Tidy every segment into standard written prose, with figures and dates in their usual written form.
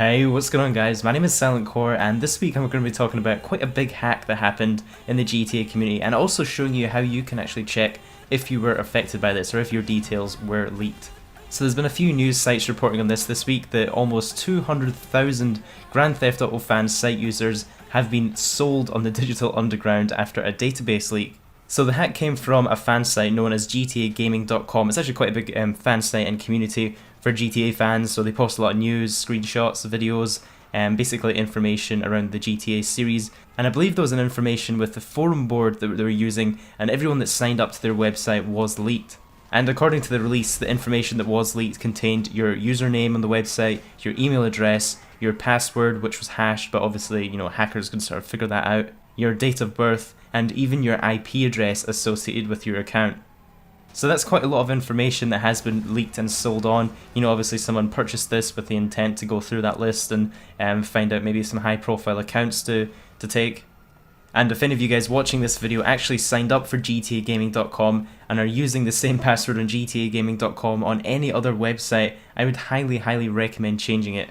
Hey, what's going on guys? My name is Silent Core, and this week I'm going to be talking about quite a big hack that happened in the GTA community, and also showing you how you can actually check if you were affected by this or if your details were leaked. So there's been a few news sites reporting on this week that almost 200,000 Grand Theft Auto fansite users have been sold on the digital underground after a database leak. So the hack came from a fansite known as GTAGaming.com. It's actually quite a big fansite and community for GTA fans, so they post a lot of news, screenshots, videos, and basically information around the GTA series. And I believe there was an information with the forum board that they were using, and everyone that signed up to their website was leaked. And according to the release, the information that was leaked contained your username on the website, your email address, your password, which was hashed, but obviously, hackers can sort of figure that out, your date of birth, and even your IP address associated with your account. So that's quite a lot of information that has been leaked and sold on. Obviously someone purchased this with the intent to go through that list and find out maybe some high profile accounts to take. And if any of you guys watching this video actually signed up for GTAGaming.com and are using the same password on GTAGaming.com on any other website, I would highly recommend changing it.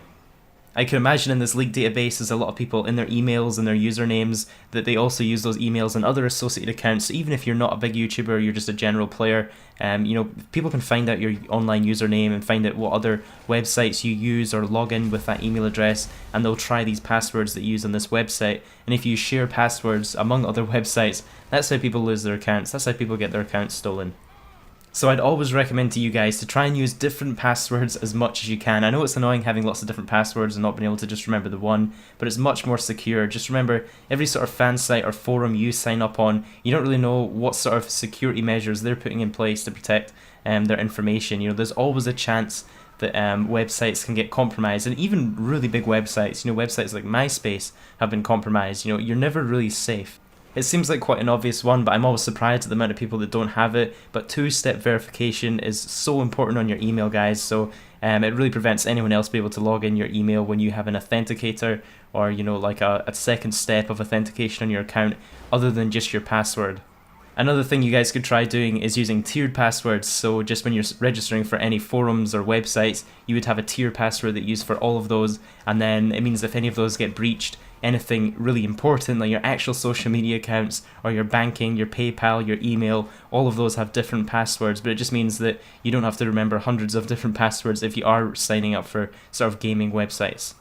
I can imagine in this leaked database there's a lot of people in their emails and their usernames that they also use those emails and other associated accounts. So even if you're not a big YouTuber, you're just a general player, people can find out your online username and find out what other websites you use or log in with that email address, and they'll try these passwords that you use on this website. And if you share passwords among other websites, that's how people lose their accounts, that's how people get their accounts stolen. So I'd always recommend to you guys to try and use different passwords as much as you can. I know it's annoying having lots of different passwords and not being able to just remember the one, but it's much more secure. Just remember, every sort of fan site or forum you sign up on, you don't really know what sort of security measures they're putting in place to protect their information. There's always a chance that websites can get compromised, and even really big websites, websites like MySpace have been compromised. You're never really safe. It seems like quite an obvious one, but I'm always surprised at the amount of people that don't have it. But two-step verification is so important on your email, guys, so it really prevents anyone else being able to log in your email when you have an authenticator or like a second step of authentication on your account other than just your password. Another thing you guys could try doing is using tiered passwords. So just when you're registering for any forums or websites, you would have a tier password that you use for all of those, and then it means if any of those get breached, anything really important like your actual social media accounts or your banking, your PayPal, your email, all of those have different passwords, but it just means that you don't have to remember hundreds of different passwords if you are signing up for sort of gaming websites.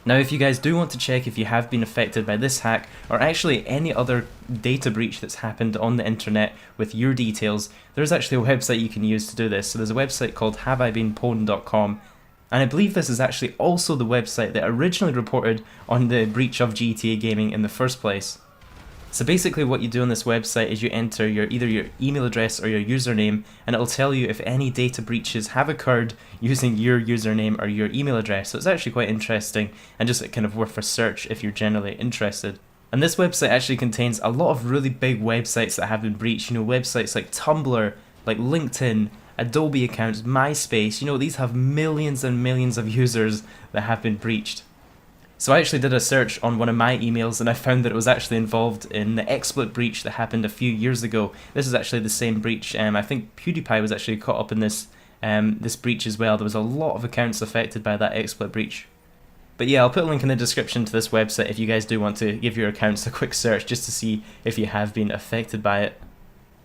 Now, if you guys do want to check if you have been affected by this hack or actually any other data breach that's happened on the internet with your details, there's actually a website you can use to do this. So there's a website called haveibeenpwned.com, and I believe this is actually also the website that originally reported on the breach of GTA Gaming in the first place. So basically what you do on this website is you enter either your email address or your username, and it'll tell you if any data breaches have occurred using your username or your email address. So it's actually quite interesting and just kind of worth a search if you're generally interested. And this website actually contains a lot of really big websites that have been breached. Websites like Tumblr, like LinkedIn, Adobe accounts, MySpace. These have millions and millions of users that have been breached. So I actually did a search on one of my emails and I found that it was actually involved in the XSplit breach that happened a few years ago. This is actually the same breach. I think PewDiePie was actually caught up in this breach as well. There was a lot of accounts affected by that XSplit breach. But yeah, I'll put a link in the description to this website if you guys do want to give your accounts a quick search just to see if you have been affected by it.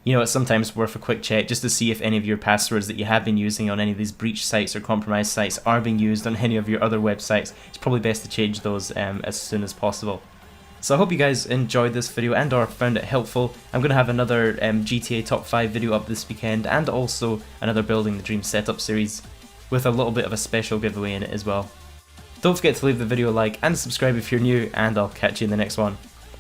It's sometimes worth a quick check just to see if any of your passwords that you have been using on any of these breach sites or compromised sites are being used on any of your other websites. It's probably best to change those as soon as possible. So I hope you guys enjoyed this video and or found it helpful. I'm going to have another GTA Top 5 video up this weekend, and also another Building the Dream setup series with a little bit of a special giveaway in it as well. Don't forget to leave the video a like and subscribe if you're new, and I'll catch you in the next one.